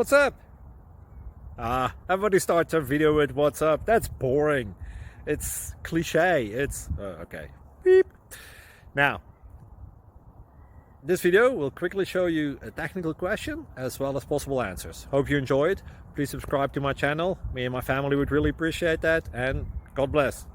What's up? Everybody starts a video with what's up. That's boring. It's cliche. It's okay. Beep. Now, this video will quickly show you a technical question as well as possible answers. Hope you enjoyed. Please subscribe to my channel. Me and my family would really appreciate that, and God bless.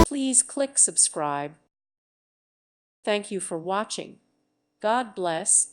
Please click subscribe. Thank you for watching. God bless.